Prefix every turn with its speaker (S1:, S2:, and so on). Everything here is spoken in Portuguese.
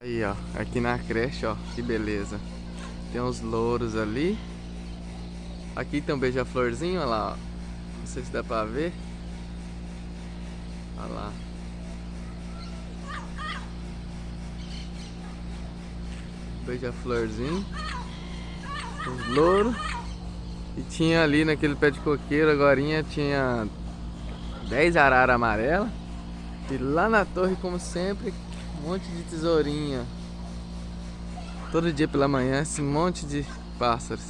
S1: Aí, ó, aqui na creche, ó, que beleza. Tem uns louros ali. Aqui tem um beija-florzinho, olha lá, ó. Não sei se dá pra ver. Olha lá. Beija-florzinho. Os louros. E tinha ali naquele pé de coqueiro, agorinha tinha 10 araras amarelas. E lá na torre, como sempre, um monte de tesourinha. Todo dia pela manhã, esse monte de pássaros.